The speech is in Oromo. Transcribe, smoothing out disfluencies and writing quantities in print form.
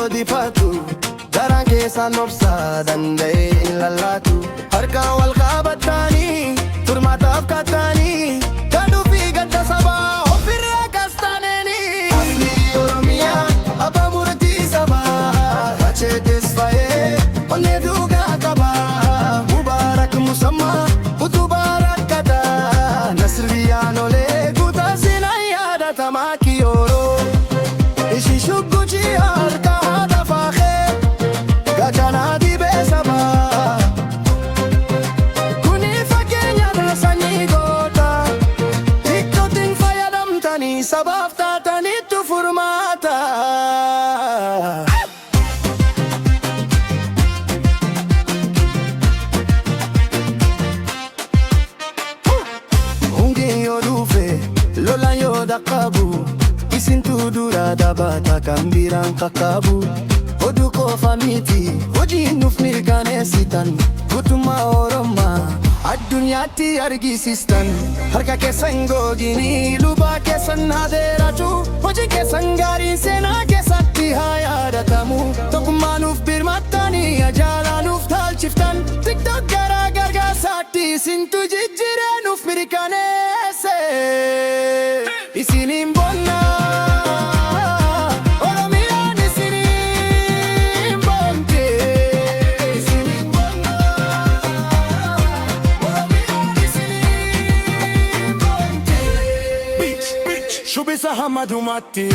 difatu Garaan keessaan obsaa danda'e hin lallaatu Harkaan wal qabatanii turmaataaf kattanii Gaduu fi gadda sabaa ofirraa kastaananii Asli Oromiyaa abbaa murtii sabaa Kacheetes fayee onnee duugaa qabaa Mubaarak musammaa utubaa rakkataa Nasriyaan olee guutaa sinaan yaadatamaa kiyooroo Ishi shugguchii harka haadha faaqee Gaachanaa dibee sabaa Kuni fakkeenya taasanii goota Tiktootiin fayyadamtanii sabaaf taataniitu furmaata Hungiin yoo dhufe lolaan yoo dhaqqabu Isintu dura dabata kan biraan qaqqabu Oduu qofa miti hojiin nuuf mirkaneessitan Guutummaa Oromaa addunyaatti argisiistan Harka keessan goginii lubaa keessan adeerachuu Hojii keessan gaariin seenaa keessatti haa yaadatamu Tokkummaa nuuf birmattanii ajaalaa nuuf taalchiftan Tiktok garaa gargaarsaatti isintu jijjiiree nuuf mirkaneesse Isiniin bonna Shubisa Hamadumati